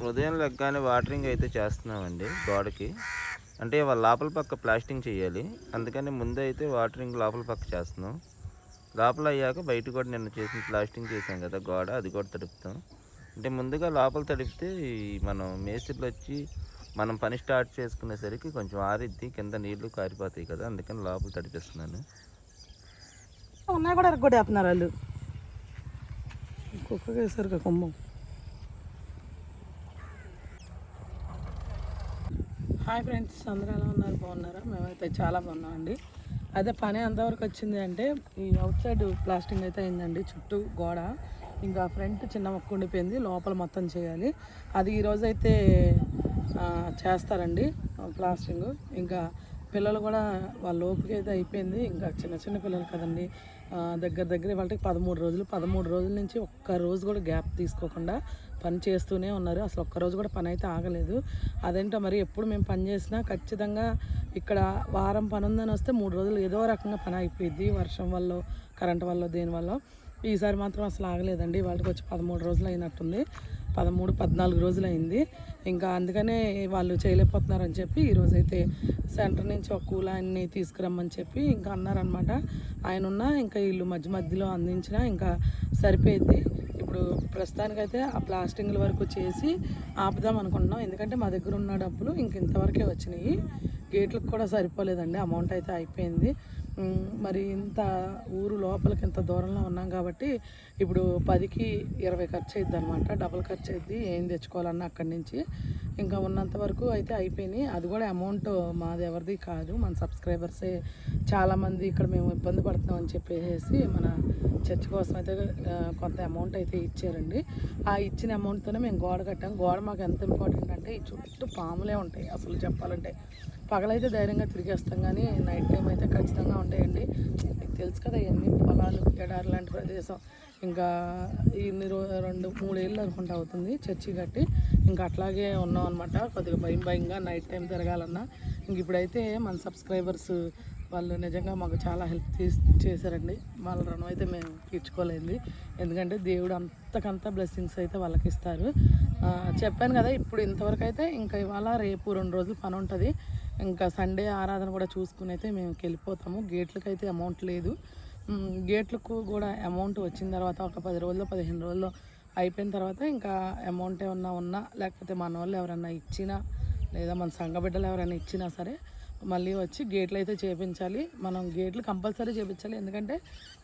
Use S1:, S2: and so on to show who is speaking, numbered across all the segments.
S1: ఉదయం లెగ్గానే వాటరింగ్ అయితే చేస్తున్నామండి గోడకి. అంటే వాళ్ళ లోపల పక్క ప్లాస్టింగ్ చేయాలి. అందుకని ముందైతే వాటరింగ్ లోపల పక్క చేస్తున్నాం. లోపల అయ్యాక బయట కూడా నిన్న చేసిన ప్లాస్టింగ్ చేసాం కదా గోడ, అది కూడా తడుపుతాం. అంటే ముందుగా లోపల తడిపితే మనం మేస్త్రీలు వచ్చి మనం పని స్టార్ట్ చేసుకునేసరికి కొంచెం ఆరిద్ది, కింద నీళ్లు కారిపోతాయి కదా, అందుకని లోపల తడిపిస్తున్నాను.
S2: ఉన్నాయి కూడా ఎరగొట్టేస్తున్నారు వాళ్ళు. కుక్కగా వేసారు కొమ్మం. హాయ్ ఫ్రెండ్స్, అందరూ ఎలా ఉన్నారు? బాగున్నారా? మేమైతే చాలా బాగున్నామండి. అదే పని ఎంతవరకు వచ్చింది అంటే ఈ అవుట్ సైడ్ ప్లాస్టింగ్ అయితే అయిందండి, చుట్టూ గోడ. ఇంకా ఫ్రంట్ చిన్న మొక్క ఉండిపోయింది, లోపల మొత్తం చేయాలి. అది ఈరోజు అయితే చేస్తారండి ప్లాస్టింగ్. ఇంకా పిల్లలు కూడా వాళ్ళ ఓపిక అయితే అయిపోయింది. ఇంకా చిన్న చిన్న పిల్లలు కదండి, దగ్గర వాళ్ళకి 13 రోజుల నుంచి ఒక్క రోజు కూడా గ్యాప్ తీసుకోకుండా పని చేస్తూనే ఉన్నారు. అసలు ఒక్కరోజు కూడా పని అయితే ఆగలేదు. అదేంటో మరి, ఎప్పుడు మేము పని చేసినా ఖచ్చితంగా ఇక్కడ వారం పని ఉందని వస్తే 3 రోజులు ఏదో రకంగా పని అయిపోయింది, వర్షం వల్ల, కరెంటు వల్ల, దేనివల్ల. ఈసారి మాత్రం అసలు ఆగలేదండి. వాళ్ళకి వచ్చి 13 రోజులు అయినట్టుంది, 14 రోజులు అయింది. ఇంకా అందుకనే వాళ్ళు చేయలేకపోతున్నారని చెప్పి ఈరోజైతే సెంటర్ నుంచి ఒక కూలాన్ని తీసుకురమ్మని చెప్పి ఇంకా అన్నారనమాట. ఆయన ఉన్న ఇంకా వీళ్ళు మధ్యలో అందించిన ఇంకా సరిపోయింది. ఇప్పుడు ప్రస్తుతానికైతే ఆ ప్లాస్టింగ్ల వరకు చేసి ఆపుదాం అనుకుంటున్నాం. ఎందుకంటే మా దగ్గర ఉన్న డబ్బులు ఇంక ఇంతవరకే వచ్చినాయి, గేట్లకు కూడా సరిపోలేదండి, అమౌంట్ అయితే అయిపోయింది. మరి ఇంత ఊరు లోపలికి ఇంత దూరంలో ఉన్నాం కాబట్టి ఇప్పుడు 10కి 20 ఖర్చు అయ్యిద్ది అనమాట, డబుల్ ఖర్చు అయ్యిద్ది ఏం తెచ్చుకోవాలన్నా అక్కడి నుంచి. ఇంకా ఉన్నంత వరకు అయితే అయిపోయినాయి. అది కూడా అమౌంట్ మాది ఎవరిది కాదు, మన సబ్స్క్రైబర్సే చాలామంది ఇక్కడ మేము ఇబ్బంది పడుతున్నాం అని చెప్పేసి మన చర్చ్ కోసం అయితే కొంత అమౌంట్ అయితే ఇచ్చారండి. ఆ ఇచ్చిన అమౌంట్తోనే మేము గోడ కట్టాం. గోడ మాకు ఎంత ఇంపార్టెంట్ అంటే ఈ చుట్టూ పాములే ఉంటాయి అసలు చెప్పాలంటే. పగలైతే ధైర్యంగా తిరిగేస్తాం, కానీ నైట్ టైం అయితే ఖచ్చితంగా ఉంటాయండి. మీకు తెలుసు కదా, ఇవన్నీ పొలాలు, ఎడారి లాంటి ప్రదేశం. ఇంకా ఇన్ని 2-3 ఏళ్ళు అనుకుంటా అవుతుంది చర్చి కట్టి. ఇంకా అట్లాగే ఉన్నాం అనమాట, కొద్దిగా భయంగా నైట్ టైం తిరగాలన్నా. ఇంక ఇప్పుడైతే మన సబ్స్క్రైబర్స్ వాళ్ళు నిజంగా మాకు చాలా హెల్ప్ చేశారండి. వాళ్ళ రుణం అయితే మేము తీర్చుకోలేదు, ఎందుకంటే దేవుడు అంతకంతా బ్లెస్సింగ్స్ అయితే వాళ్ళకి ఇస్తారు. చెప్పాను కదా, ఇప్పుడు ఇంతవరకు అయితే ఇంకా ఇవాళ రేపు 2 రోజులు పని ఉంటుంది. ఇంకా సండే ఆరాధన కూడా చూసుకుని అయితే మేము వెళ్ళిపోతాము. గేట్లకు అయితే అమౌంట్ లేదు. గేట్లకు కూడా అమౌంట్ వచ్చిన తర్వాత ఒక 10 రోజుల్లో 15 రోజుల్లో అయిపోయిన తర్వాత ఇంకా అమౌంట్ ఏమన్నా ఉన్నా, లేకపోతే మన వాళ్ళు ఎవరన్నా ఇచ్చినా, లేదా మన సంఘ బిడ్డలు ఎవరైనా ఇచ్చినా సరే మళ్ళీ వచ్చి గేట్లు అయితే చేయించాలి. మనం గేట్లు కంపల్సరీ చేయించాలి, ఎందుకంటే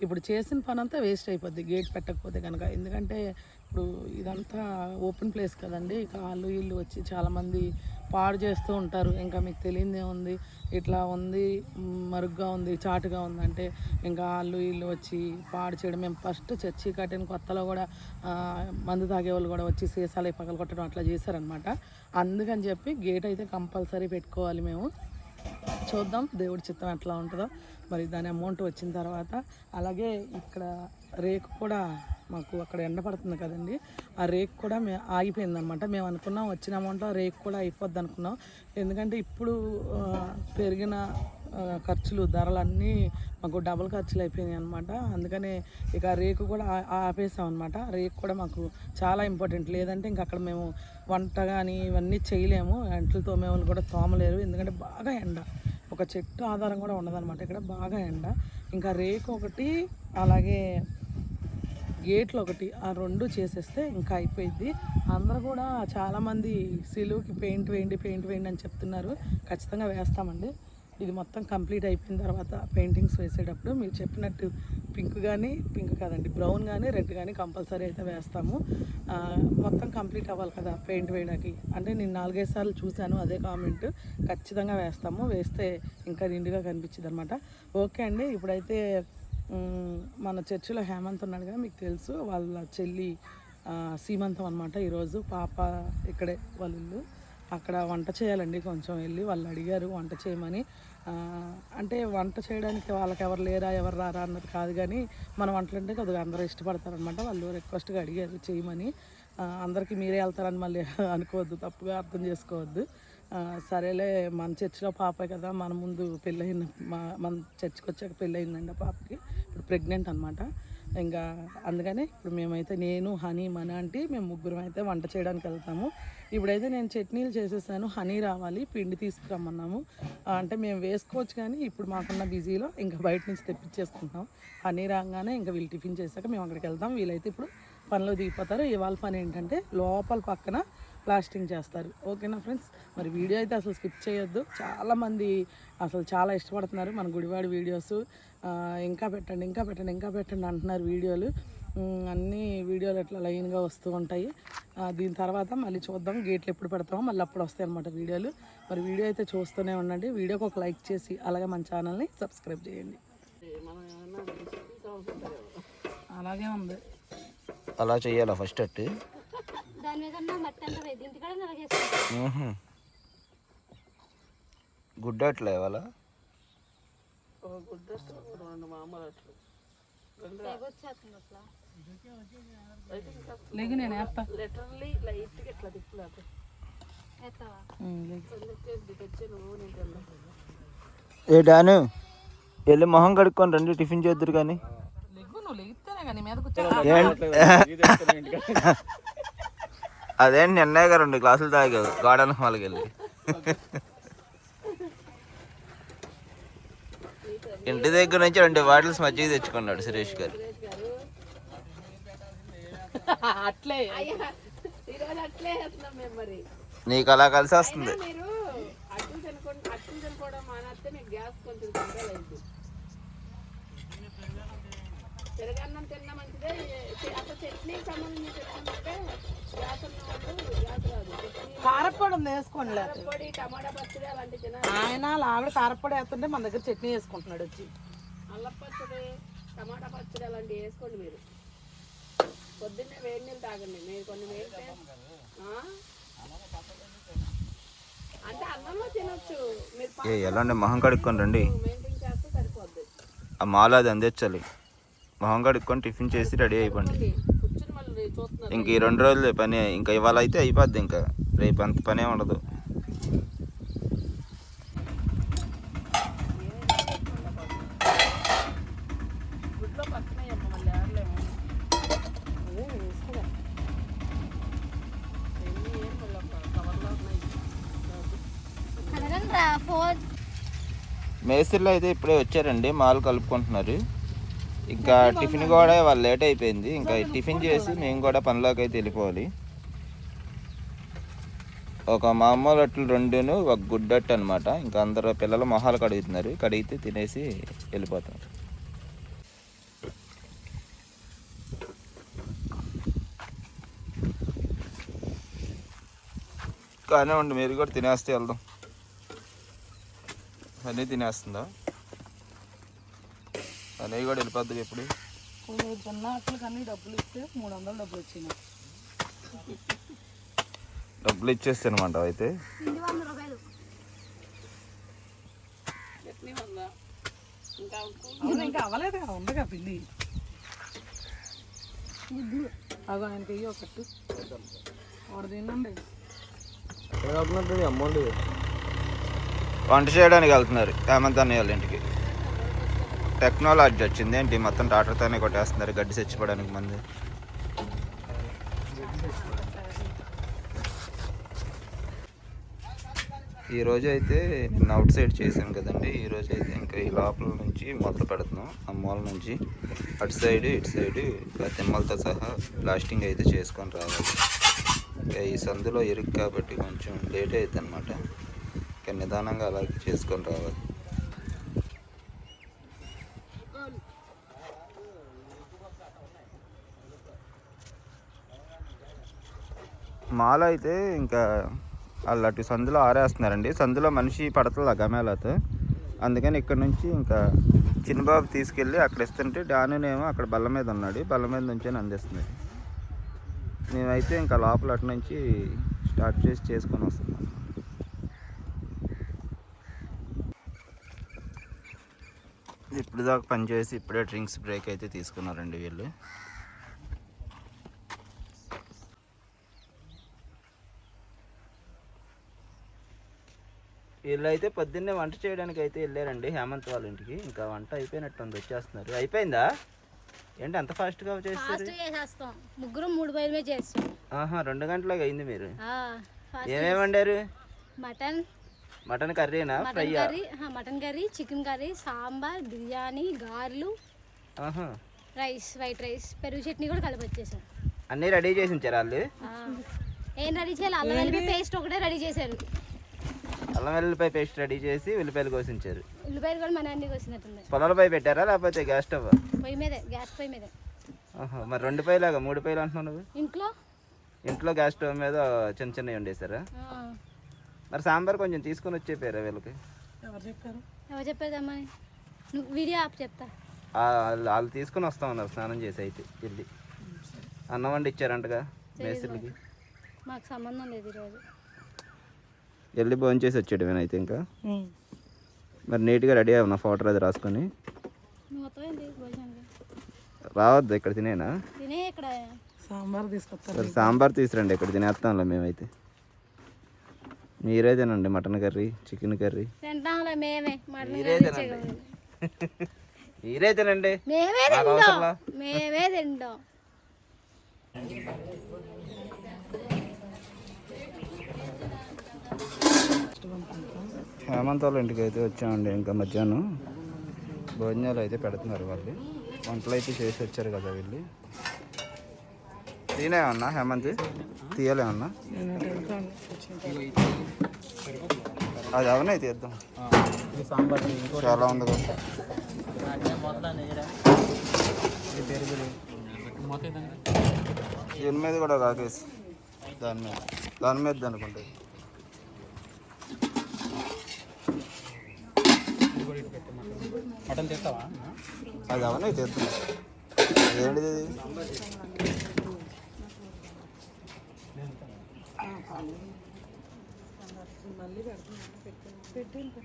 S2: ఇప్పుడు చేసిన పని అంతా వేస్ట్ అయిపోద్ది గేట్ పెట్టకపోతే కనుక. ఎందుకంటే ఇప్పుడు ఇదంతా ఓపెన్ ప్లేస్ కదండి, ఇక వాళ్ళు వీళ్ళు వచ్చి చాలామంది పాడు చేస్తూ ఉంటారు. ఇంకా మీకు తెలియదే ఉంది, ఇట్లా ఉంది, మరుగ్గా ఉంది, చాటుగా ఉంది అంటే ఇంకా వాళ్ళు వీళ్ళు వచ్చి పాడు చేయడం. మేము ఫస్ట్ చర్చి కట్టిన కొత్తలో కూడా మందు తాగే వాళ్ళు కూడా వచ్చి సీసాలు పగల కొట్టడం అట్లా చేశారనమాట. అందుకని చెప్పి గేట్ అయితే కంపల్సరీ పెట్టుకోవాలి మేము. చూద్దాం దేవుడి చిత్తం ఎట్లా ఉంటుందో మరి, దాని అమౌంట్ వచ్చిన తర్వాత. అలాగే ఇక్కడ రేకు కూడా మాకు అక్కడ ఎండ పడుతుంది కదండి, ఆ రేకు కూడా ఆగిపోయిందనమాట. మేము అనుకున్నాం వచ్చిన అమౌంట్లో రేకు కూడా అయిపోద్ది అనుకున్నాం. ఎందుకంటే ఇప్పుడు పెరిగిన ఖర్చులు, ధరలన్నీ మాకు డబుల్ ఖర్చులు అయిపోయినాయి అనమాట. అందుకనే ఇక రేకు కూడా ఆపేసాం అనమాట. రేకు కూడా మాకు చాలా ఇంపార్టెంట్, లేదంటే ఇంక అక్కడ మేము వంట కానీ ఇవన్నీ చేయలేము. ఎంటలు తోమేవాళ్ళు కూడా తోమలేరు, ఎందుకంటే బాగా ఎండ, ఒక చెట్టు ఆధారం కూడా ఉండదన్నమాట ఇక్కడ, బాగా ఎండ. ఇంకా రేకు ఒకటి, అలాగే గేట్లు ఒకటి, ఆ 2 చేసేస్తే ఇంకా అయిపోయింది. అందరూ కూడా చాలామంది సిలువుకి పెయింట్ వేయండి అని చెప్తున్నారు. ఖచ్చితంగా వేస్తామండి. ఇది మొత్తం కంప్లీట్ అయిపోయిన తర్వాత పెయింటింగ్స్ వేసేటప్పుడు మీరు చెప్పినట్టు పింక్ కాదండి, బ్రౌన్ కానీ రెడ్ కానీ కంపల్సరీ అయితే వేస్తాము. మొత్తం కంప్లీట్ అవ్వాలి కదా పెయింట్ వేయడానికి. అంటే నేను 4-5 సార్లు చూశాను అదే కామెంట్. ఖచ్చితంగా వేస్తాము, వేస్తే ఇంకా నిండుగా కనిపించింది అనమాట. ఓకే అండి, ఇప్పుడైతే మన చర్చిలో హేమంత్ ఉన్నాడు కదా, మీకు తెలుసు, వాళ్ళ చెల్లి సీమంతం అనమాట ఈరోజు. పాప ఇక్కడే వాళ్ళ ఇల్లు, అక్కడ వంట చేయాలండి. కొంచెం వెళ్ళి వాళ్ళు అడిగారు వంట చేయమని. అంటే వంట చేయడానికి వాళ్ళకి ఎవరు లేరా ఎవరు రారా అన్నది కాదు, కానీ మన వంటలు అంటే కొద్దిగా అందరూ ఇష్టపడతారనమాట. వాళ్ళు రిక్వెస్ట్గా అడిగారు చేయమని. అందరికీ మీరే వెళ్తారని మళ్ళీ అనుకోవద్దు, తప్పుగా అర్థం చేసుకోవద్దు. సరేలే, మన చర్చిలో పాపే కదా, మన ముందు పెళ్ళయిన మన చర్చికి వచ్చాక పెళ్ళయిందండి ఆ పాపకి, ఇప్పుడు ప్రెగ్నెంట్ అనమాట. ఇంకా అందుకని ఇప్పుడు మేమైతే నేను హనీ మన అంటే మేము ముగ్గురం అయితే వంట చేయడానికి వెళ్తాము. ఇప్పుడైతే నేను చట్నీలు చేసేసాను, హనీ రావాలి, పిండి తీసుకురమ్మన్నాము. అంటే మేము వేసుకోవచ్చు కానీ ఇప్పుడు మాకున్న బిజీలో ఇంకా బయట నుంచి తెప్పించేసుకుంటాం. హనీ రాగానే ఇంకా వీళ్ళు టిఫిన్ చేశాక మేము అక్కడికి వెళ్తాం. వీళ్ళైతే ఇప్పుడు పనిలో దిగిపోతారు. ఇవాళ పని ఏంటంటే లోపల పక్కన ప్లాస్టింగ్ చేస్తారు. ఓకేనా ఫ్రెండ్స్, మరి వీడియో అయితే అసలు స్కిప్ చేయొద్దు. చాలామంది అసలు చాలా ఇష్టపడుతున్నారు మన గుడివాడి వీడియోస్. ఇంకా పెట్టండి ఇంకా పెట్టండి ఇంకా పెట్టండి అంటున్నారు వీడియోలు. అన్ని వీడియోలు ఎట్లా లైన్గా వస్తూ ఉంటాయి. దీని తర్వాత మళ్ళీ చూద్దాం గేట్లు ఎప్పుడు పెడతామో మళ్ళీ అప్పుడు వస్తాయి అన్నమాట వీడియోలు. మరి వీడియో అయితే చూస్తూనే ఉండండి. వీడియోకి ఒక లైక్ చేసి అలాగే మన ఛానల్ని సబ్స్క్రైబ్ చేయండి. అలాగే ఉంది,
S1: అలా చెయ్యాలా ఫస్ట్ అట్టు గుడ్డ అట్లా ఇవాళ
S2: లేక నేను వేస్తా.
S1: ఏ డాను వెళ్ళి మొహం కడుక్కొని రండి టిఫిన్ చేద్దరు కానీ. అదేంటి నిన్నగా 2 గ్లాసులు తాగావు గార్డెన్ హాల్కి వెళ్ళి. ఇంటి దగ్గర నుంచి 2 బాటిల్స్ మజ్జిగ తెచ్చుకున్నాడు సురేష్ గారు. నీకు అలా కలిసి వస్తుంది.
S2: కారపొడి ఉంది వేసుకోండి. ఆయన ఆవిడ కారపొడి వేస్తుంటే మన దగ్గర చట్నీ వేసుకుంటున్నాడు వచ్చి.
S3: అల్లం పచ్చడి, టమాటా పచ్చడి అలాంటివి వేసుకోండి మీరు. పొద్దున్నే వేడి నీళ్ళు తాగండి. మీరు కొన్ని వేడి అంటే అన్నంలో తినొచ్చు. మీరు
S1: ఎలాంటి మొహం కడుక్కొని రండి.
S3: మెయింటైన్ చేస్తే సరిపోద్ది.
S1: ఆ మాల అది అందించాలి. మొహం కడుక్కొని టిఫిన్ చేసి రెడీ అయిపోండి.
S3: కూర్చుని మళ్ళీ చూస్తున్నారు.
S1: ఇంక ఈ 2 రోజులే పని. ఇంకా ఇవాళ అయితే అయిపోద్ది. ఇంకా రేపు అంత పనే ఉండదు.
S3: గుడ్లో పక్కనే మళ్ళీ ఆడలేము.
S1: మేస్త్రీలో అయితే ఇప్పుడే వచ్చారండి, మాలు కలుపుకుంటున్నారు. ఇంకా టిఫిన్ కూడా వాళ్ళు లేట్ అయిపోయింది. ఇంకా టిఫిన్ చేసి మేము కూడా పనిలోకి అయితే వెళ్ళిపోవాలి. ఒక మామూలు అట్లు 2 ఒక గుడ్డట్టు అనమాట. ఇంకా అందరూ పిల్లలు మొహాలు కడుగుతున్నారు. కడిగితే తినేసి వెళ్ళిపోతాం. కానివ్వండి, మీరు కూడా తినేస్తే వెళ్దాం. అన్నీ తినేస్తుందా? అన్నీ కూడా వెళ్ళిపోద్ది. ఎప్పుడు
S2: జొన్న ఆకులు కానీ డబ్బులు ఇస్తే 300 డబ్బులు వచ్చినాయి.
S1: డబ్బులు ఇచ్చేస్తానమాట. అయితే
S2: ఇంకా అవ్వలేదు, ఉండగా పిండి. అదో ఆయనకి అయ్యి ఒకట్టు వాడు తినండి.
S1: అమౌంట్ వంట చేయడానికి వెళ్తున్నారు హేమంత్ అన్నయ్య వాళ్ళ ఇంటికి. టెక్నాలజీ వచ్చింది ఏంటి, మొత్తం టాటర్తోనే కొట్టేస్తున్నారు గడ్డి చచ్చిపోవడానికి మంది. ఈరోజు అయితే నేను అవుట్ సైడ్ చేశాను కదండి. ఈరోజు అయితే ఇంకా ఈ లోపల నుంచి మొదలు పెడుతున్నాం. ఆ మూల నుంచి అటు సైడ్ ఇటు సైడ్ తిమ్మలతో సహా ప్లాస్టింగ్ అయితే చేసుకొని రావాలి. ఇంకా ఈ సందులో ఇరుకు కాబట్టి కొంచెం లేట్ అవుతుంది అనమాట. ఇంకా నిదానంగా అలాగే చేసుకొని రావాలి. మాల అయితే ఇంకా వాళ్ళు అటు సందులో ఆరేస్తున్నారండి. సందులో మనిషి పడతల గమేలతో. అందుకని ఇక్కడ నుంచి ఇంకా చిన్నబాబు తీసుకెళ్ళి అక్కడ ఇస్తుంటే డానునేమో అక్కడ బల్ల మీద ఉన్నాడు, బల్ల మీద నుంచి అందిస్తుంది. మేమైతే ఇంకా లోపల అటు నుంచి స్టార్ట్ చేసి చేసుకొని వస్తున్నాం. ఇప్పుడు దాకా పనిచేసి ఇప్పుడే డ్రింక్స్ బ్రేక్ అయితే తీసుకున్నారండి వీళ్ళు. వీళ్ళైతే పొద్దున్నే వంట చేయడానికి అయితే వెళ్ళారండి హేమంత్ వాళ్ళ ఇంటికి. ఇంకా వంట అయిపోయినట్టుంది, వచ్చేస్తున్నారు. అయిపోయిందా? ఏంటి అంత ఫాస్ట్గా చేస్తారు?
S4: ఫాస్ట్ చేసేస్తాం, ముగ్గురు 3 బయలు మీద చేస్తాం.
S1: ఆహా, 2 గంటలకు అయింది. మీరు
S4: ఫాస్ట్
S1: ఏమేమి వండారు?
S4: మటన్
S1: కర్రీనా, fry?
S4: Mutton curry, chicken curry, sambar, biryani, గారెలు, రైస్, వైట్ రైస్, పెరుగు చట్నీ కూడా కలిపి వచ్చేసాం.
S1: అన్నీ రెడీ చేసి ఉంచారు వాళ్ళు?
S4: ఏం రెడీ చేయాలి? అల్లం వెల్లిపాయ పేస్ట్ ఒకటే రెడీ చేశారు.
S1: అల్లం వెల్లిపాయ పేస్ట్ రెడీ చేసి ఉల్లిపాయలు కోసించారు.
S4: ఉల్లిపాయలు కూడా మన అన్ని కోసినట్టుంది.
S1: పొలాలపై పెట్టారా లేకపోతే గ్యాస్ స్టవ్?
S4: పొయ్యి మీదే, గ్యాస్ పొయ్యి మీదే.
S1: మరి 2 పైలాగా 3 పైలు అంటున్నావు?
S4: ఇంట్లో
S1: గ్యాస్ స్టవ్ మీద చిన్న చిన్నవి వండేసారా? మరి సాంబార్ కొంచెం తీసుకొని వచ్చేపారా వీళ్ళకి?
S2: ఎవరు
S4: చెప్పేదమ్మా? నువ్వు వీడియో ఆప్ చెప్తా.
S1: వాళ్ళు తీసుకుని వస్తా ఉన్నారు స్నానం చేసి. అయితే వెళ్ళి అన్నం వండి ఇచ్చారంటగా మేస్త్రికి.
S4: మాకు సంబంధం లేదు ఈరోజు.
S1: వెళ్ళి భోజనం చేసి వచ్చేటమేనా అయితే? ఇంకా మరి నీట్గా రెడీ అవ్వనా, ఫోటో అది రాసుకొని? రావద్దు ఇక్కడ తినేనా? సాంబార్ తీసురండి, ఇక్కడ తినేస్తాంలే మేమైతే. మీరే తినండి మటన్ కర్రీ, చికెన్ కర్రీ. మీరే తినండి,
S4: మేమే తింటాం.
S1: హేమంత్ వాళ్ళ ఇంటికి అయితే వచ్చామండి. ఇంకా మధ్యాహ్నం భోజనాలు అయితే పెడుతున్నారు వాళ్ళు. వంటలు అయితే చేసి వచ్చారు కదా వీళ్ళు. తినేమన్నా హేమంత్? తీయలేమన్నా? అది అవన్నీ తీద్దాం. చాలా ఉంది కదా. దీని మీద కూడా కాకేసి దాని మీద అనుకుంటుంది.
S5: మటన్ తెస్తావా?
S1: అది అవన్నీ తెద్దాం. ఏంటిది?
S2: మళ్ళీ పెట్టండి.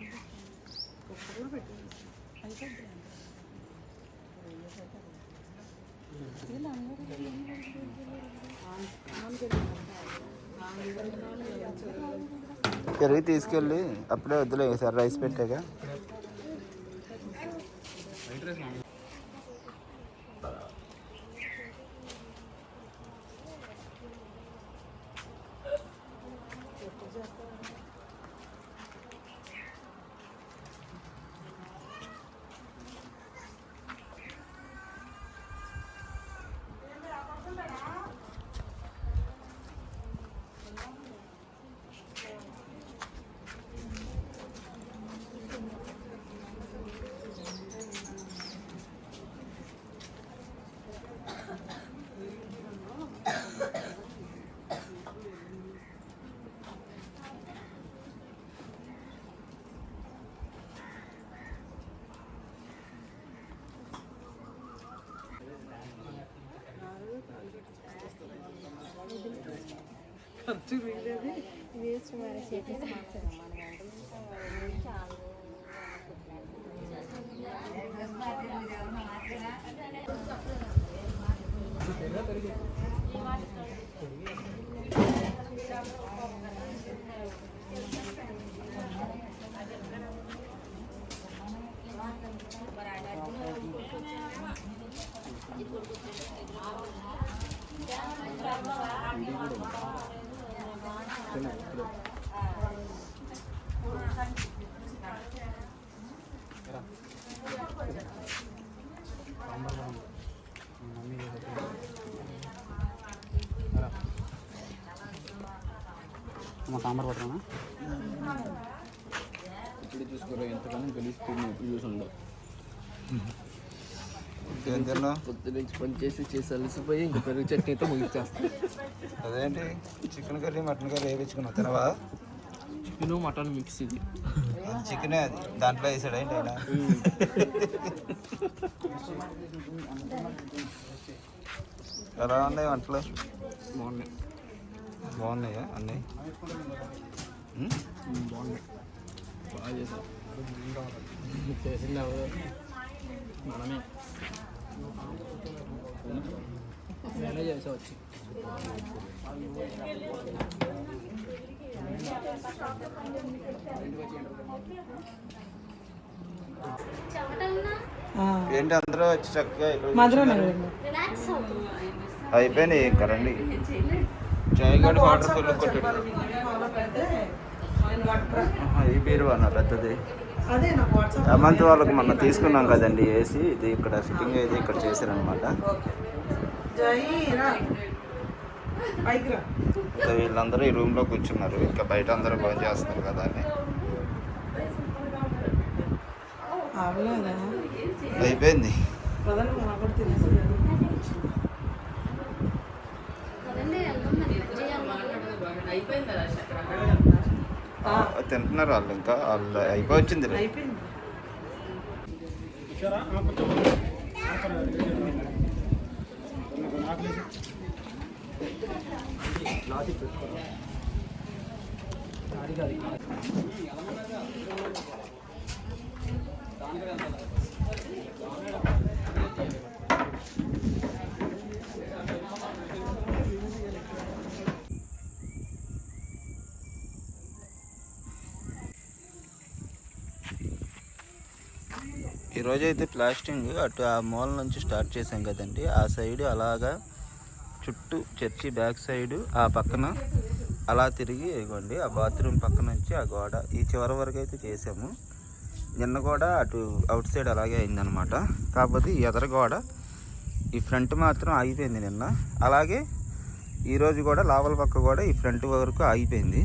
S1: పెరిగి తీసుకెళ్ళి అప్పుడే వద్దులే సార్, రైస్ పెట్టాక.
S2: ఖర్చు మిగిలేదు.
S5: సాంబార్ పట్టరా? ఇప్పుడు చూసుకోరా ఎంతగానో గెలిచిపోయింది. ఎప్పుడు చూసి ఉండవు. పొద్దు నుంచి పని చేసి అలసిపోయి ఇంకా పెరుగు చట్నీతో ముగిచ్చేస్తాను.
S1: అదేంటి చికెన్ కర్రీ మటన్ కర్రీ వేయించుకున్నావు తినవా?
S5: చికెన్ మటన్ మిక్స్ ఇది.
S1: చికెనే అది దాంట్లో వేసాడు ఏంటి ఆయన? ఎలా ఉన్నాయి వంటలు? బాగున్నాయా అన్నీ?
S5: బాగున్నాయి, బాగా చేశారు. చేసింది ఎవరు? మనమే. నేనే చేసా వచ్చి.
S1: ఏంటి అందరూ వచ్చి చక్కగా ఇక్కడ
S2: మధురం
S4: రిలాక్స్ అవుతుంది.
S1: అయిపోయినాయి ఇంకా రండి. చాయ్ గడి వాటర్ ఫుల్ కొట్టాడు. ఈ బీరు అన్న పెద్దది
S2: అదే నాకు వాట్సాప్
S1: హేమంత్ వాళ్ళకి మొన్న తీసుకున్నాం కదండి ఏసీ, ఇది ఇక్కడ ఫిట్టింగ్ అయితే ఇక్కడ చేశారనమాట. ఇంకా వీళ్ళందరూ ఈ రూమ్ లో కూర్చున్నారు, ఇంకా బయట అందరూ భోజనం చేస్తున్నారు కదా అని. అయిపోయింది.
S4: అదండి వెళ్దాం మరి చేయాలి.
S1: తింటున్నారు వాళ్ళు, ఇంకా వాళ్ళు అయిపోయింది. ఈరోజు అయితే ప్లాస్టింగ్ అటు ఆ మూల నుంచి స్టార్ట్ చేసాం కదండి, ఆ సైడ్ అలాగా చుట్టూ చర్చి బ్యాక్ సైడు ఆ పక్కన అలా తిరిగి ఇవ్వండి, ఆ బాత్రూమ్ పక్క నుంచి ఆ గోడ ఈ చివరి వరకు అయితే చేసాము. నిన్న కూడా అటు అవుట్ సైడ్ అలాగే అయిందనమాట. కాకపోతే ఈ ఎదర గోడ ఈ ఫ్రంట్ మాత్రం ఆగిపోయింది నిన్న. అలాగే ఈరోజు కూడా లోపల పక్క కూడా ఈ ఫ్రంట్ వరకు ఆగిపోయింది.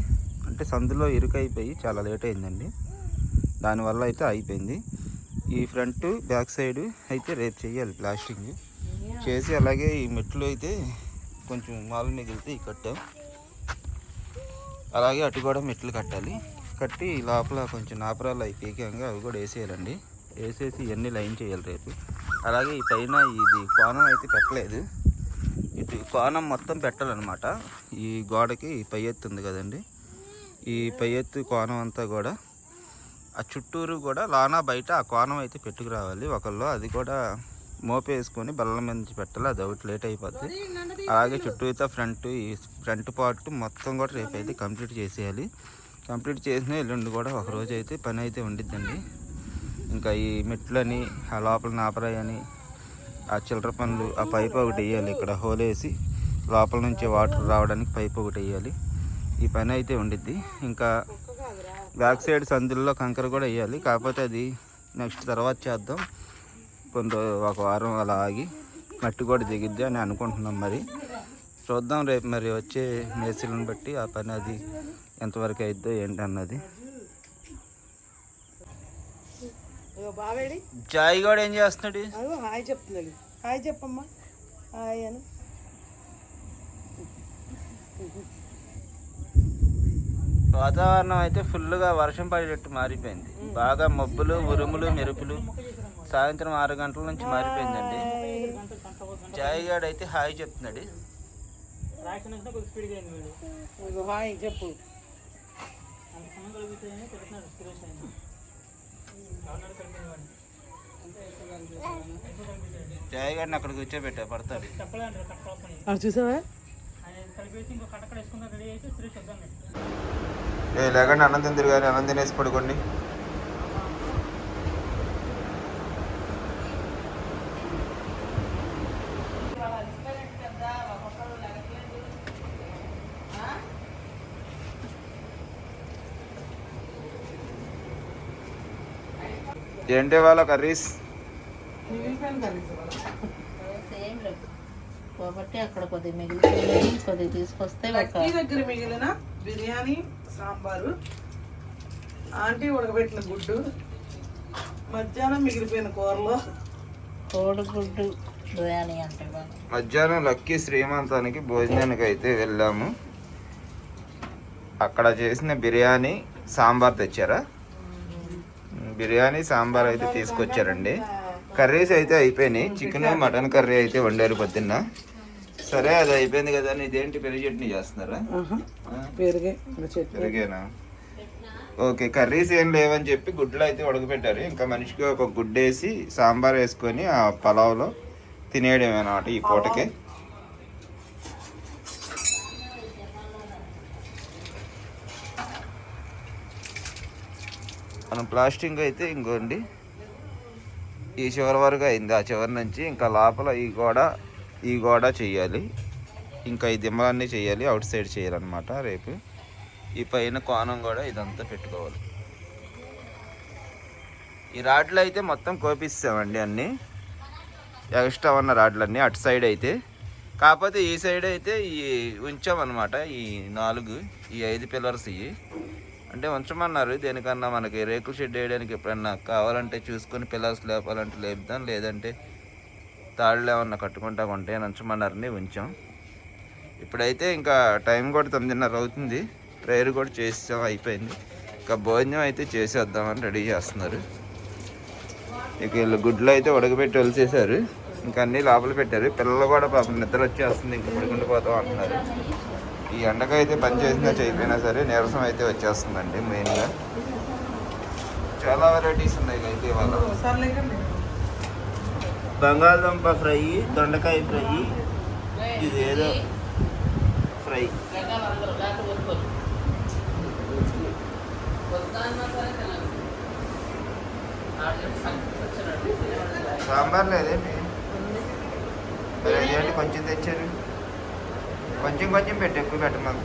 S1: అంటే సందులో ఇరుకైపోయి చాలా లేట్ అయిందండి, దానివల్ల అయితే ఆగిపోయింది. ఈ ఫ్రంట్ బ్యాక్ సైడ్ అయితే రేపు చేయాలి ప్లాస్టింగ్ చేసి, అలాగే ఈ మెట్లు అయితే కొంచెం మాలు మిగిలితే కట్టాం. అలాగే అటు కూడా మెట్లు కట్టాలి, కట్టి లోపల కొంచెం నాపరాలు అవి పీకంగా అవి కూడా వేసేయాలండి. వేసేసి ఇవన్నీ లైన్ చేయాలి రేపు. అలాగే ఈ పైన ఇది కోణం అయితే పెట్టలేదు, ఇటు కోణం మొత్తం పెట్టాలన్నమాట. ఈ గోడకి పై ఎత్తు ఉంది కదండి, ఈ పై ఎత్తు కోణం అంతా కూడా ఆ చుట్టూరు కూడా లానా బయట ఆ కోణం అయితే పెట్టుకురావాలి ఒకళ్ళు. అది కూడా మోపేసుకొని బల్ల మీద నుంచి పెట్టాలి, అది ఒకటి లేట్ అయిపోద్ది. అలాగే చుట్టూతో ఈ ఫ్రంట్ పార్ట్ మొత్తం కూడా రేపు అయితే కంప్లీట్ చేసేయాలి. కంప్లీట్ చేసిన ఎల్లుండి కూడా ఒకరోజు అయితే పని అయితే ఉండిద్దండి. ఇంకా ఈ మెట్లని ఆ లోపల నాపరాయి అని ఆ చిల్లర పనులు, ఆ పైప్ ఒకటి వేయాలి, ఇక్కడ హోల్ వేసి లోపల నుంచి వాటర్ రావడానికి పైప్ ఒకటి వేయాలి. ఈ పని అయితే ఉండిద్ది. ఇంకా బ్యాక్ సైడ్ సందుల్లో కంకర కూడా వేయాలి, కాకపోతే అది నెక్స్ట్ తర్వాత చేద్దాం. ఒక వారం అలా ఆగి మట్టి కూడా దిగిద్ది అని అనుకుంటున్నాం. మరి చూద్దాం రేపు మరి వచ్చే మేస్త్రీలను బట్టి ఆ పని అది ఎంతవరకు అయిద్దో ఏంటి అన్నది. జాయి కూడా ఏం చేస్తున్నాడు?
S2: హాయ్ చెప్తున్నాడు. హాయ్ చెప్పమ్మా, హాయ్ అని.
S1: వాతావరణం అయితే ఫుల్గా వర్షం పడేటట్టు మారిపోయింది. బాగా మబ్బులు, ఉరుములు, మెరుపులు. సాయంత్రం 6 గంటల నుంచి మారిపోయిందండి. జాయిగాడు అయితే హాయ్ చెప్తున్నాడు.
S2: హాయ్ చెప్పు.
S1: జాయిగాడిని అక్కడ కూర్చోబెట్టా, పడతాడు.
S2: చూసావా?
S1: లేకండి అన్నం తిందరు కానీ అన్నం తినేసి పడుకోండి. ఏంటి వాళ్ళ కర్రీస్?
S3: కాబట్టి అక్కడ కొద్దిగా మిగిలిపోయి కొద్దిగా తీసుకొస్తే
S2: దగ్గర మిగిలిన బిర్యానీ, సాంబారు, ఆంటీ ఉడకబెట్టిన గుడ్డు, మధ్యాహ్నం మిగిలిపోయిన కూరలో
S3: కోడిగుడ్డు బిర్యానీ అంటే.
S1: మధ్యాహ్నం లక్కీ శ్రీమంతానికి భోజనానికి అయితే వెళ్ళాము. అక్కడ చేసిన బిర్యానీ, సాంబార్ తెచ్చారా? బిర్యానీ, సాంబార్ అయితే తీసుకొచ్చారండి. కర్రీస్ అయితే అయిపోయినాయి. చికెన్, మటన్ కర్రీ అయితే వండారు పొద్దున్న. సరే అది అయిపోయింది కదా. ఇదేంటి పెరుగు చట్నీ చేస్తున్నారా? పెరిగేనా? ఓకే. కర్రీస్ ఏం లేవని చెప్పి గుడ్లు అయితే ఉడకబెట్టారు. ఇంకా మనిషికి ఒక గుడ్డు వేసి సాంబార్ వేసుకొని ఆ పలావ్లో తినేయడమేనమాట ఈ పూటకి. మనం ప్లాస్టింగ్ అయితే ఇంకోండి ఈ చివరి వరకు అయింది. ఆ చివరి నుంచి ఇంకా లోపల ఈ గోడ చేయాలి. ఇంకా ఈ దిమ్మలన్నీ చేయాలి, అవుట్ సైడ్ చేయాలన్నమాట. రేపు ఈ పైన కోణం కూడా ఇదంతా పెట్టుకోవాలి. ఈ రాడ్లు అయితే మొత్తం కోపిస్తామండి, అన్నీ ఎక్స్ట్రా ఉన్న రాడ్లన్నీ అటు సైడ్ అయితే. కాకపోతే ఈ సైడ్ అయితే ఈ ఉంచామన్నమాట. ఈ 5 పిల్లర్స్ ఇవి అంటే ఉంచమన్నారు. దేనికన్నా మనకి రేకుల షెడ్ వేయడానికి ఎప్పుడన్నా కావాలంటే చూసుకొని పిల్లర్స్ లేపాలంటే లేపుదాం, లేదంటే తాళ్ళు ఏమన్నా కట్టుకుంటా ఉంటే ఉంచమన్నారని ఉంచాం. ఇప్పుడైతే ఇంకా టైం కూడా 9:30 అవుతుంది. ప్రేయర్ కూడా చేసాం, అయిపోయింది. ఇంకా భోజనం అయితే చేసేద్దామని రెడీ చేస్తున్నారు. ఇక వీళ్ళు గుడ్లు అయితే ఉడకబెట్టి వలిసేసారు, ఇంకా అన్నీ లోపల పెట్టారు. పిల్లలు కూడా పాపం నిద్ర వచ్చేస్తుంది, ఇంకా పడుకుండిపోతాం అంటున్నారు. ఈ ఎండకైతే పని చేసినా చేయకపోయినా సరే నీరసం అయితే వచ్చేస్తుందండి. మెయిన్గా చాలా వెరైటీస్ ఉన్నాయి అయితే ఇవాళ. బంగాళదుంప ఫ్రై, దొండకాయ ఫ్రై, ఇది ఏదో ఫ్రై. సాంబార్ లేదేంటి? మరి అదేంటి కొంచెం తెచ్చారు? కొంచెం పెట్టు, ఎక్కువ పెట్టమను.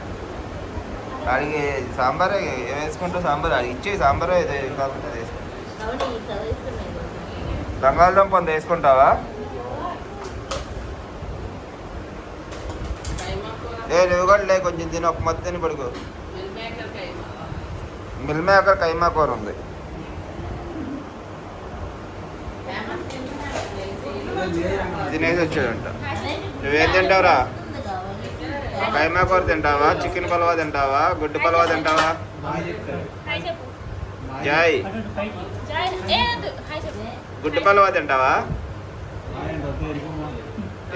S1: అడిగి సాంబార్ ఏం వేసుకుంటావు? సాంబార్ అడిగి ఇచ్చే సాంబార్ ఏదో కాకుండా వేసుకుంటా. బంగాళదుంప అంత వేసుకుంటావా? నువ్వు కూడా లే, కొంచెం తిని ఒక మొత్తం తిని పడుకో. మిల్ మేకర్ కైమా కూర ఉంది. తినేసి వచ్చాడంట. నువ్వేం తింటావురా? కైమా కూర తింటావా? చికెన్ పలవా తింటావా? గుడ్డు పలవా తింటావా? జాయ్, గుడ్డు పలవా తింటావా?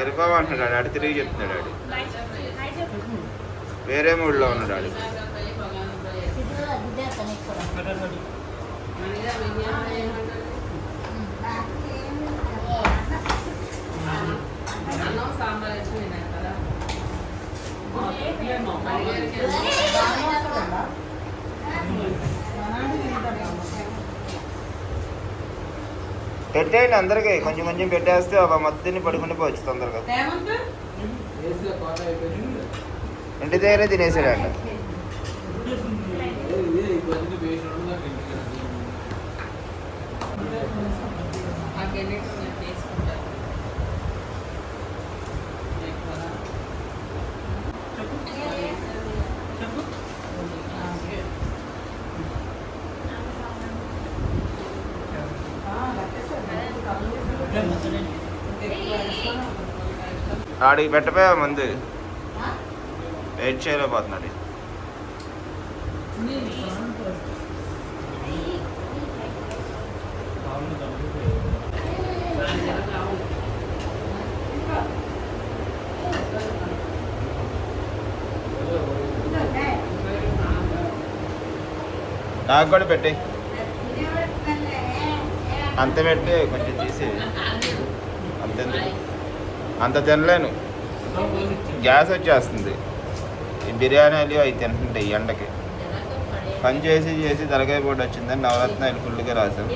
S1: ఎరుకోమంటున్నాడు ఆడు, తిరిగి చెప్తున్నాడు ఆడు. వేరే మూడ్లో ఉన్నాడు ఆడు. పెట్టేయండి అందరికి, కొంచెం పెట్టేస్తే ఒక మొత్తాన్ని పడుకుని పోవచ్చు తొందరగా. ఇంటి దగ్గరే తినేసాడంట. ఆడికి పెట్టపోయా ముందు, వెయిట్ చేయలేకపోతున్నాడు. నాకు కూడా పెట్టి అంత పెట్టి కొంచెం తీసి. అంత తినలేను, గ్యాస్ వచ్చేస్తుంది. ఈ బిర్యానీలు అవి తింటుంటాయి ఈ ఎండకి. పని చేసి తలకాయ పోటీ వచ్చిందని నవరత్నాలు ఫుల్గా రాసాం.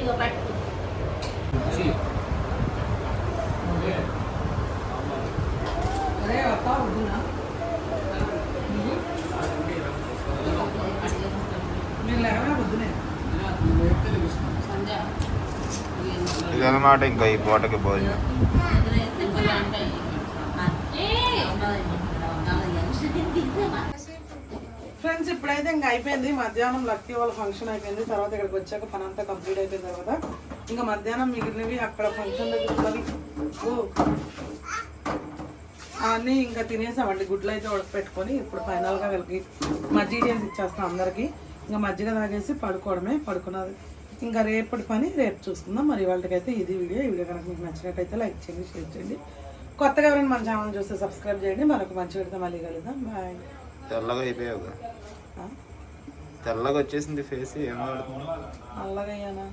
S1: ఇదన్నమాట ఇంకా ఈ పూటకి భోజనం.
S2: ఫ్రెండ్స్ ఇప్పుడైతే ఇంకా అయిపోయింది. మధ్యాహ్నం లక్కీ వాళ్ళ ఫంక్షన్ అయిపోయింది. తర్వాత ఇక్కడికి వచ్చాక పని అంతా కంప్లీట్ అయిపోయిన తర్వాత ఇంకా మధ్యాహ్నం మిగిలినవి అక్కడ ఫంక్షన్ దగ్గర అన్నీ ఇంకా తినేసామండి. గుడ్లు అయితే ఉడకపెట్టుకొని ఇప్పుడు ఫైనల్గా వీళ్ళకి మజ్జిగ చేసి ఇచ్చేస్తాం అందరికీ. ఇంకా మజ్జిగ తాగేసి పడుకున్నది. ఇంకా రేపటి పని రేపు చూసుకుందాం. మరి వాళ్ళకైతే ఇది వీడియో కనుక మీకు నచ్చినట్టయితే లైక్ చేయండి, షేర్ చేయండి. కొత్తగా ఎవరైనా మన ఛానల్ చూస్తే సబ్స్క్రైబ్ చేయండి. మరొక మంచి పెడితే మళ్ళీ కలుద్దాం. బాయ్.
S1: తెల్లగా అయిపోయావు, తెల్లగా వచ్చేసింది ఫేస్. ఏమో
S2: నల్లగా అయ్యానా?